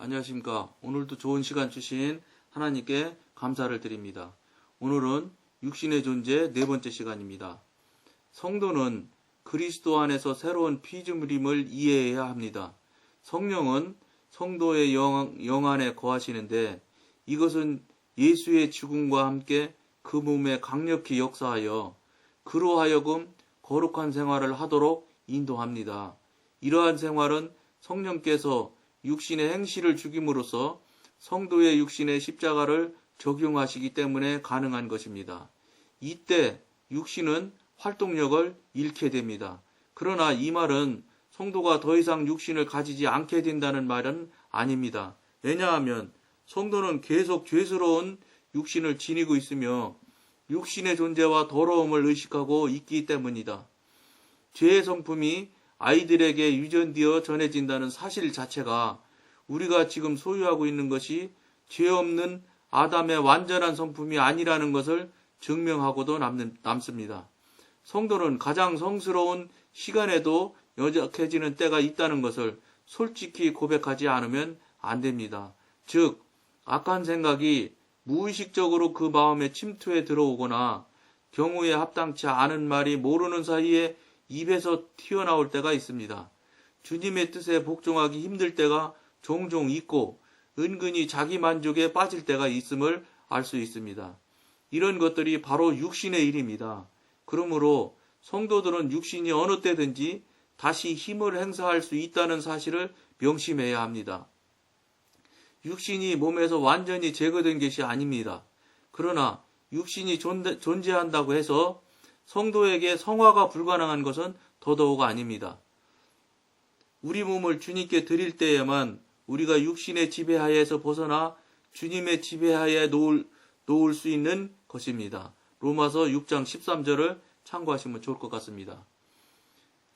안녕하십니까. 오늘도 좋은 시간 주신 하나님께 감사를 드립니다. 오늘은 육신의 존재 네 번째 시간입니다. 성도는 그리스도 안에서 새로운 피조물임을 이해해야 합니다. 성령은 성도의 영 안에 거하시는데 이것은 예수의 죽음과 함께 그 몸에 강력히 역사하여 그로 하여금 거룩한 생활을 하도록 인도합니다. 이러한 생활은 성령께서 육신의 행실을 죽임으로써 성도의 육신의 십자가를 적용하시기 때문에 가능한 것입니다. 이때 육신은 활동력을 잃게 됩니다. 그러나 이 말은 성도가 더 이상 육신을 가지지 않게 된다는 말은 아닙니다. 왜냐하면 성도는 계속 죄스러운 육신을 지니고 있으며 육신의 존재와 더러움을 의식하고 있기 때문이다. 죄의 성품이 아이들에게 유전되어 전해진다는 사실 자체가 우리가 지금 소유하고 있는 것이 죄 없는 아담의 완전한 성품이 아니라는 것을 증명하고도 남습니다. 성도는 가장 성스러운 시간에도 연약해지는 때가 있다는 것을 솔직히 고백하지 않으면 안 됩니다. 즉, 악한 생각이 무의식적으로 그 마음에 침투해 들어오거나 경우에 합당치 않은 말이 모르는 사이에 입에서 튀어나올 때가 있습니다. 주님의 뜻에 복종하기 힘들 때가 종종 있고 은근히 자기 만족에 빠질 때가 있음을 알 수 있습니다. 이런 것들이 바로 육신의 일입니다. 그러므로 성도들은 육신이 어느 때든지 다시 힘을 행사할 수 있다는 사실을 명심해야 합니다. 육신이 몸에서 완전히 제거된 것이 아닙니다. 그러나 육신이 존재한다고 해서 성도에게 성화가 불가능한 것은 더더욱 아닙니다. 우리 몸을 주님께 드릴 때에만 우리가 육신의 지배하에서 벗어나 주님의 지배하에 놓을 수 있는 것입니다. 로마서 6장 13절을 참고하시면 좋을 것 같습니다.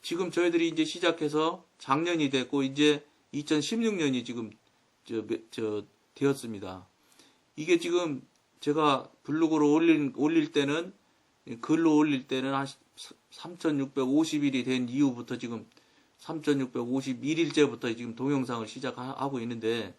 지금 저희들이 이제 시작해서 작년이 됐고 이제 2016년이 지금 되었습니다. 이게 지금 제가 블로그로 올릴 때는 글로 올릴 때는 한 3650일이 된 이후부터 지금 3651일째부터 지금 동영상을 시작하고 있는데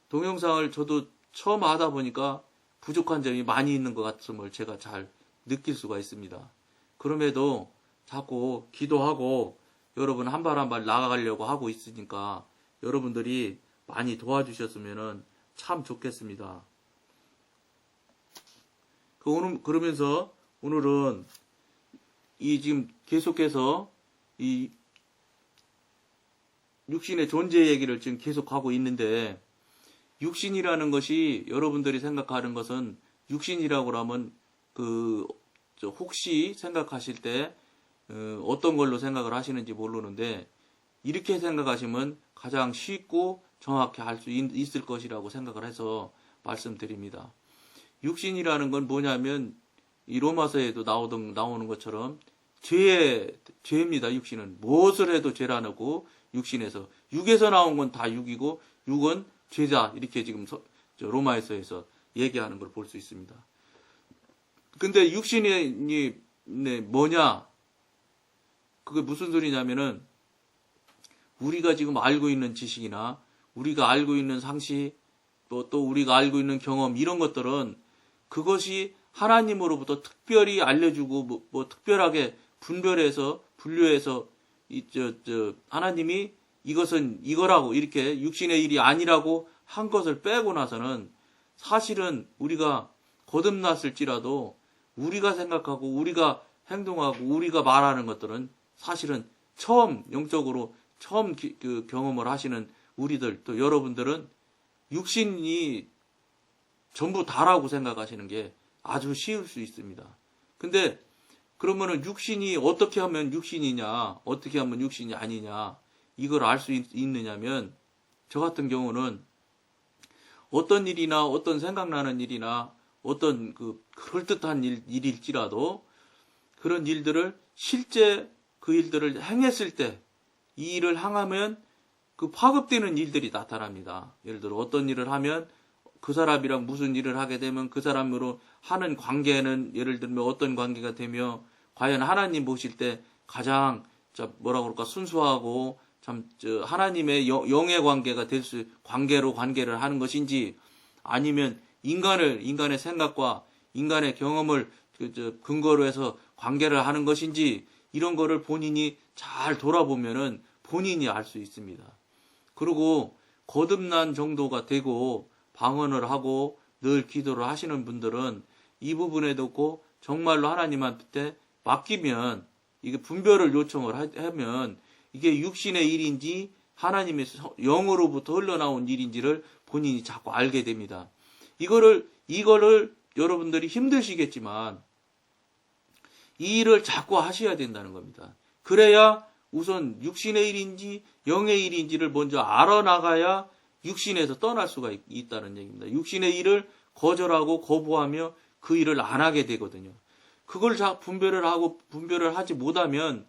동영상을 저도 처음 하다 보니까 부족한 점이 많이 있는 것 같음을 제가 잘 느낄 수가 있습니다. 그럼에도 자꾸 기도하고 여러분 한 발 한 발 나아가려고 하고 있으니까 여러분들이 많이 도와주셨으면 참 좋겠습니다. 그러면서 오늘은 이 지금 계속해서 이 육신의 존재 얘기를 지금 계속하고 있는데 육신이라는 것이 여러분들이 생각하는 것은 육신이라고 하면 혹시 생각하실 때 어떤 걸로 생각을 하시는지 모르는데 이렇게 생각하시면 가장 쉽고 정확히 알 수 있을 것이라고 생각을 해서 말씀드립니다. 육신이라는 건 뭐냐면 이 로마서에도 나오는 것처럼 죄입니다. 육신은 무엇을 해도 죄라고 육신에서 육에서 나온 건 다 육이고 육은 죄다 이렇게 지금 로마서에서 얘기하는 걸 볼 수 있습니다. 근데 육신이 뭐냐? 그게 무슨 소리냐면은 우리가 지금 알고 있는 지식이나 우리가 알고 있는 상식 또 우리가 알고 있는 경험 이런 것들은 그것이 하나님으로부터 특별히 알려주고 특별하게 분류해서 하나님이 이것은 이거라고 이렇게 육신의 일이 아니라고 한 것을 빼고 나서는 사실은 우리가 거듭났을지라도 우리가 생각하고 우리가 행동하고 우리가 말하는 것들은 사실은 영적으로 처음 경험을 하시는 우리들 또 여러분들은 육신이 전부 다라고 생각하시는 게 아주 쉬울 수 있습니다. 근데 그러면은 육신이 어떻게 하면 육신이냐, 어떻게 하면 육신이 아니냐, 이걸 알 수 있느냐면, 저 같은 경우는 어떤 일이나 어떤 생각나는 일이나 어떤 그럴듯한 일일지라도 그런 일들을 실제 그 일들을 행했을 때 이 일을 행하면 그 파급되는 일들이 나타납니다. 예를 들어 어떤 일을 하면 그 사람이랑 무슨 일을 하게 되면 그 사람으로 하는 관계는 예를 들면 어떤 관계가 되며 과연 하나님 보실 때 가장 순수하고 하나님의 영의 관계가 관계를 하는 것인지, 아니면 인간의 생각과 인간의 경험을 근거로 해서 관계를 하는 것인지, 이런 거를 본인이 잘 돌아보면은 본인이 알 수 있습니다. 그리고 거듭난 정도가 되고 방언을 하고 늘 기도를 하시는 분들은 이 부분에 놓고 정말로 하나님한테 맡기면, 이게 분별을 요청을 하면 이게 육신의 일인지 하나님의 영으로부터 흘러나온 일인지를 본인이 자꾸 알게 됩니다. 이거를 여러분들이 힘드시겠지만 이 일을 자꾸 하셔야 된다는 겁니다. 그래야 우선 육신의 일인지 영의 일인지를 먼저 알아나가야 육신에서 떠날 수가 있다는 얘기입니다. 육신의 일을 거절하고 거부하며 그 일을 안 하게 되거든요. 그걸 분별을 하지 못하면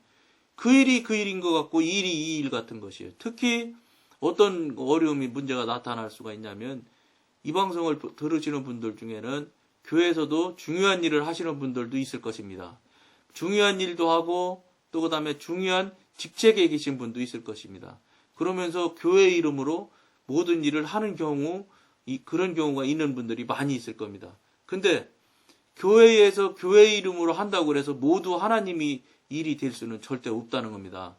그 일이 그 일인 것 같고 이 일이 이 일 같은 것이에요. 특히 어떤 어려움이 문제가 나타날 수가 있냐면, 이 방송을 들으시는 분들 중에는 교회에서도 중요한 일을 하시는 분들도 있을 것입니다. 중요한 일도 하고 또 그다음에 중요한 직책에 계신 분도 있을 것입니다. 그러면서 교회 이름으로 모든 일을 하는 그런 경우가 있는 분들이 많이 있을 겁니다. 근데 교회에서 교회 이름으로 한다고 해서 모두 하나님이 일이 될 수는 절대 없다는 겁니다.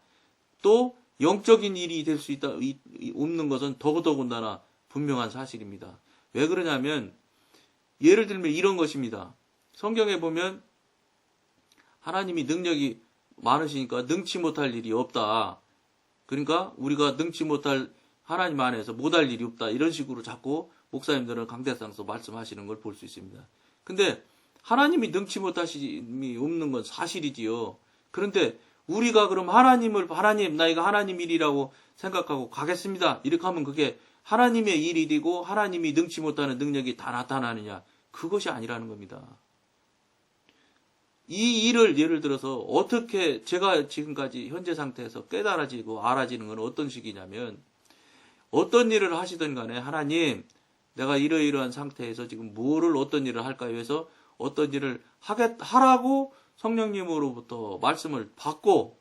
또 영적인 일이 될 수 없는 것은 더더군다나 분명한 사실입니다. 왜 그러냐면, 예를 들면 이런 것입니다. 성경에 보면 하나님이 능력이 많으시니까 능치 못할 일이 없다. 그러니까 우리가 능치 못할 하나님 안에서 못할 일이 없다. 이런 식으로 자꾸 목사님들은 강대상에서 말씀하시는 걸 볼 수 있습니다. 근데 하나님이 능치 못하심이 없는 건 사실이지요. 그런데 우리가 그럼 하나님, 나 이거 하나님 일이라고 생각하고 가겠습니다. 이렇게 하면 그게 하나님의 일이 되고 하나님이 능치 못하는 능력이 다 나타나느냐? 그것이 아니라는 겁니다. 이 일을 예를 들어서 어떻게 제가 지금까지 현재 상태에서 깨달아지고 알아지는 건 어떤 식이냐면, 어떤 일을 하시든 간에 하나님, 내가 이러이러한 상태에서 지금 어떤 일을 할까요? 해서 어떤 일을 하라고 성령님으로부터 말씀을 받고,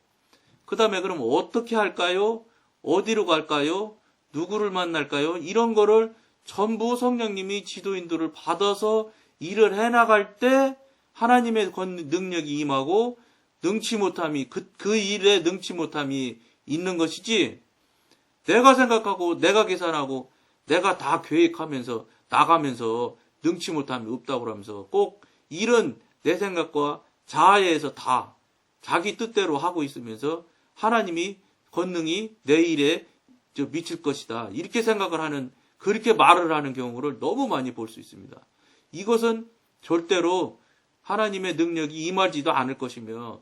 그 다음에 그럼 어떻게 할까요? 어디로 갈까요? 누구를 만날까요? 이런 거를 전부 성령님이 지도인들을 받아서 일을 해나갈 때 하나님의 능력이 임하고 능치 못함이, 그 일에 능치 못함이 있는 것이지, 내가 생각하고 내가 계산하고 내가 다 계획하면서 나가면서 능치 못함이 없다고 그러면서 꼭 일은 내 생각과 자아에서 다 자기 뜻대로 하고 있으면서 하나님이 권능이 내 일에 미칠 것이다, 이렇게 생각을 하는, 그렇게 말을 하는 경우를 너무 많이 볼 수 있습니다. 이것은 절대로 하나님의 능력이 임하지도 않을 것이며,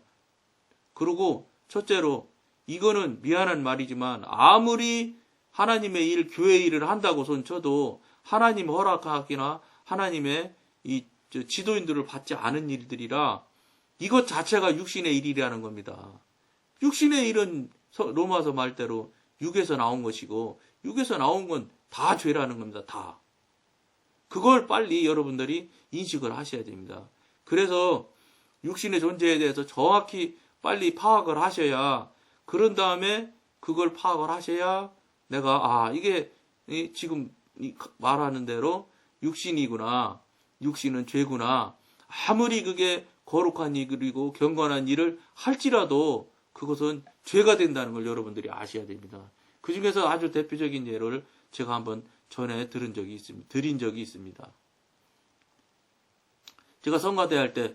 그리고 첫째로 이거는 미안한 말이지만 아무리 하나님의 일, 교회 일을 한다고 손 쳐도 하나님 허락하기나 하나님의 이 지도인들을 받지 않은 일들이라 이것 자체가 육신의 일이라는 겁니다. 육신의 일은 로마서 말대로 육에서 나온 것이고, 육에서 나온 건 다 죄라는 겁니다. 다. 그걸 빨리 여러분들이 인식을 하셔야 됩니다. 그래서 육신의 존재에 대해서 정확히 빨리 파악을 하셔야, 그런 다음에 그걸 파악을 하셔야 내가 이게 지금 말하는 대로 육신이구나, 육신은 죄구나, 아무리 그게 거룩한 일이고 경건한 일을 할지라도 그것은 죄가 된다는 걸 여러분들이 아셔야 됩니다. 그 중에서 아주 대표적인 예를 제가 한번 전에 드린 적이 있습니다. 제가 성가대 할 때,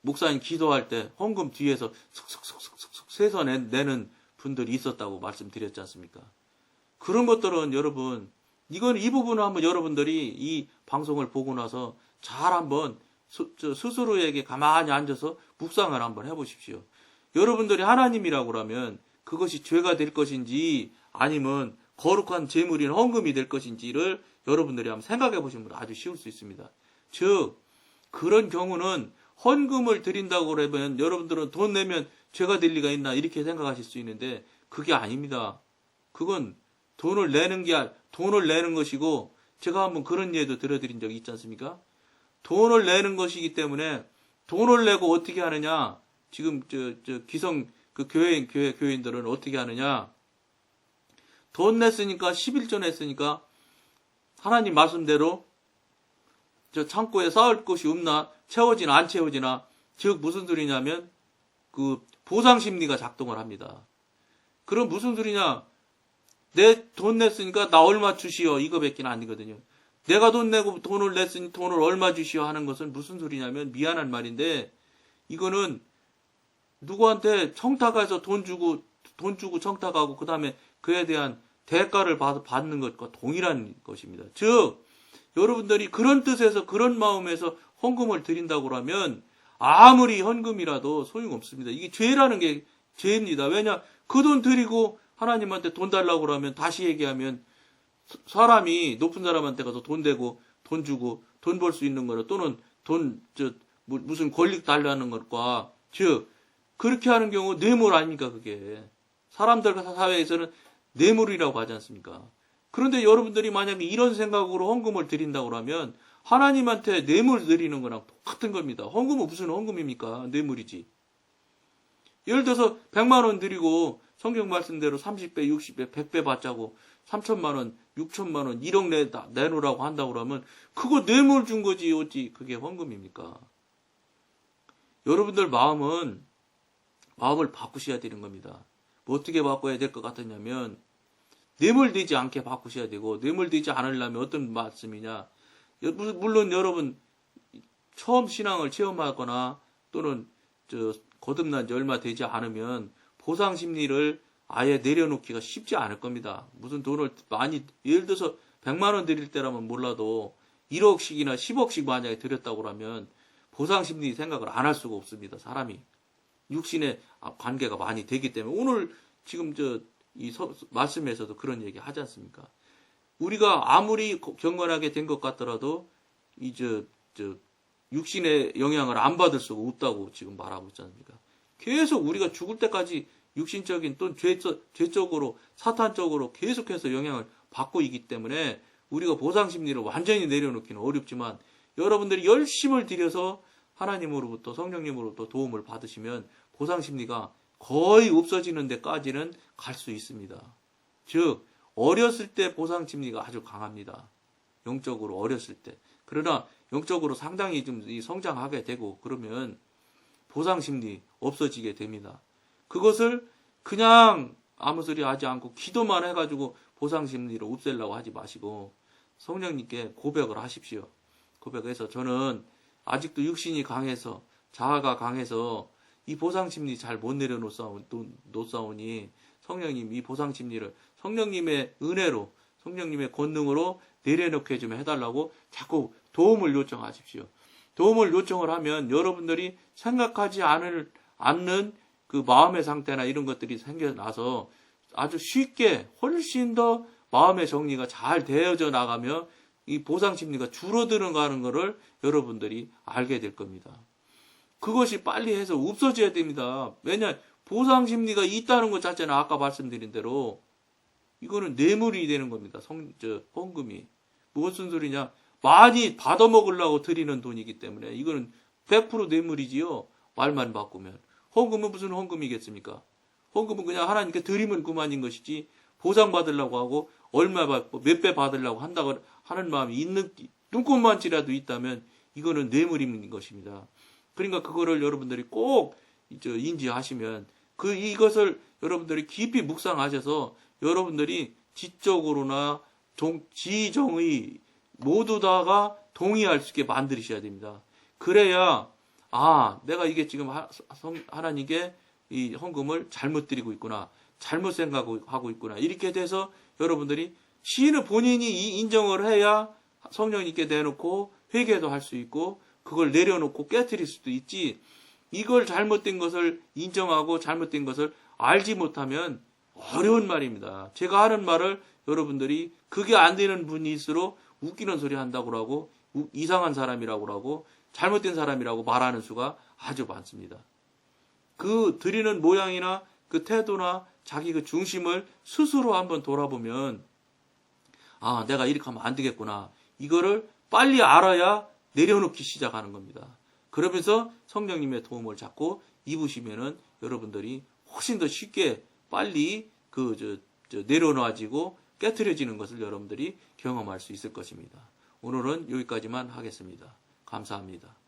목사님 기도할 때 헌금 뒤에서 슥슥슥슥슥 세서 내는 분들이 있었다고 말씀드렸지 않습니까? 그런 것들은 여러분, 이 부분을 한번 여러분들이 이 방송을 보고 나서 잘 한번 스스로에게 가만히 앉아서 묵상을 한번 해보십시오. 여러분들이 하나님이라고 하면 그것이 죄가 될 것인지 아니면 거룩한 제물인 헌금이 될 것인지를 여러분들이 한번 생각해 보시면 아주 쉬울 수 있습니다. 즉, 그런 경우는 헌금을 드린다고 그러면 여러분들은 돈 내면 죄가 될 리가 있나 이렇게 생각하실 수 있는데, 그게 아닙니다. 그건 돈을 내는 것이고, 제가 한번 그런 예도 들어드린 적이 있지 않습니까? 돈을 내는 것이기 때문에 돈을 내고 어떻게 하느냐, 지금 그 교회인들은 어떻게 하느냐? 돈 냈으니까 11조 냈으니까 하나님 말씀대로 저 창고에 쌓을 곳이 없나 채워지나 안 채워지나 즉 무슨 소리냐면 그 보상 심리가 작동을 합니다. 그럼 무슨 소리냐? 내 돈 냈으니까 나 얼마 주시오 이거밖에 아니거든요. 내가 돈 내고 돈을 냈으니 돈을 얼마 주시오 하는 것은 무슨 소리냐면 미안한 말인데 이거는 누구한테 청탁해서 돈 주고 청탁하고 그 다음에 그에 대한 대가를 받는 것과 동일한 것입니다. 즉 여러분들이 그런 뜻에서 그런 마음에서 헌금을 드린다고 하면 아무리 헌금이라도 소용없습니다. 이게 죄라는 게 죄입니다. 왜냐? 그 돈 드리고 하나님한테 돈 달라고 그러면 다시 얘기하면 사람이 높은 사람한테 가서 돈 대고 돈 주고 돈 벌 수 있는 거나 또는 무슨 권리 달라는 것과 즉 그렇게 하는 경우 뇌물 아닙니까 그게. 사람들 사회에서는 뇌물이라고 하지 않습니까? 그런데 여러분들이 만약에 이런 생각으로 헌금을 드린다고 하면 하나님한테 뇌물 드리는 거랑 똑같은 겁니다. 헌금은 무슨 헌금입니까? 뇌물이지. 예를 들어서 100만 원 드리고 성경 말씀대로 30배, 60배, 100배 받자고 3천만 원, 6천만 원, 1억 내놓으라고 한다고 그러면 그거 뇌물 준 거지 어찌 그게 헌금입니까? 여러분들 마음을 바꾸셔야 되는 겁니다. 뭐 어떻게 바꿔야 될 것 같았냐면 뇌물되지 않게 바꾸셔야 되고 뇌물되지 않으려면 어떤 말씀이냐? 물론 여러분 처음 신앙을 체험하거나 또는 거듭난 지 얼마 되지 않으면 보상 심리를 아예 내려놓기가 쉽지 않을 겁니다. 무슨 돈을 많이 예를 들어서 100만 원 드릴 때라면 몰라도 1억씩이나 10억씩 만약에 드렸다고 하면 보상 심리 생각을 안 할 수가 없습니다. 사람이 육신의 관계가 많이 되기 때문에 오늘 지금 이 말씀에서도 그런 얘기 하지 않습니까? 우리가 아무리 경건하게 된 것 같더라도 육신의 영향을 안 받을 수가 없다고 지금 말하고 있지 않습니까? 계속 우리가 죽을 때까지 육신적인 또는 죄적으로 사탄적으로 계속해서 영향을 받고 있기 때문에 우리가 보상 심리를 완전히 내려놓기는 어렵지만 여러분들이 열심을 들여서 하나님으로부터 성령님으로부터 도움을 받으시면 보상 심리가 거의 없어지는 데까지는 갈 수 있습니다. 즉 어렸을 때 보상 심리가 아주 강합니다. 영적으로 어렸을 때. 그러나 영적으로 상당히 좀 성장하게 되고 그러면 보상 심리 없어지게 됩니다. 그것을 그냥 아무 소리 하지 않고 기도만 해가지고 보상 심리를 없애려고 하지 마시고 성령님께 고백을 하십시오. 고백해서 저는 아직도 육신이 강해서 자아가 강해서 이 보상 심리 잘 못 내려놓사오니 성령님 이 보상 심리를 성령님의 은혜로 성령님의 권능으로 내려놓게 좀 해달라고 자꾸 도움을 요청하십시오. 도움을 요청을 하면 여러분들이 생각하지 않는 그 마음의 상태나 이런 것들이 생겨나서 아주 쉽게 훨씬 더 마음의 정리가 잘 되어져 나가며 이 보상 심리가 줄어드는 거 하는 거를 여러분들이 알게 될 겁니다. 그것이 빨리 해서 없어져야 됩니다. 왜냐 보상 심리가 있다는 것 자체는 아까 말씀드린 대로 이거는 뇌물이 되는 겁니다. 헌금이. 무슨 소리냐? 많이 받아먹으려고 드리는 돈이기 때문에 이거는 100% 뇌물이지요. 말만 바꾸면. 헌금은 무슨 헌금이겠습니까? 헌금은 그냥 하나님께 드리면 그만인 것이지 보상받으려고 하고 얼마 받고 몇 배 받으려고 한다고 하는 마음이 있는 눈꽃만치라도 있다면 이거는 뇌물인 것입니다. 그러니까 그거를 여러분들이 꼭 인지하시면 이것을 여러분들이 깊이 묵상하셔서 여러분들이 지적으로나 지정의 모두 다가 동의할 수 있게 만드셔야 됩니다. 그래야 내가 이게 지금 하나님께 이 헌금을 잘못 드리고 있구나. 잘못 생각하고 있구나. 이렇게 돼서 여러분들이 시인은 본인이 인정을 해야 성령님께 내놓고 회개도 할 수 있고 그걸 내려놓고 깨트릴 수도 있지. 이걸 잘못된 것을 인정하고 잘못된 것을 알지 못하면 어려운 말입니다. 제가 하는 말을 여러분들이 그게 안 되는 분일수록 웃기는 소리 한다고 하고 이상한 사람이라고 하고 잘못된 사람이라고 말하는 수가 아주 많습니다. 그 드리는 모양이나 그 태도나 자기 그 중심을 스스로 한번 돌아보면 내가 이렇게 하면 안 되겠구나. 이거를 빨리 알아야 내려놓기 시작하는 겁니다. 그러면서 성령님의 도움을 잡고 입으시면은 여러분들이 훨씬 더 쉽게 빨리 내려놔지고 깨트려지는 것을 여러분들이 경험할 수 있을 것입니다. 오늘은 여기까지만 하겠습니다. 감사합니다.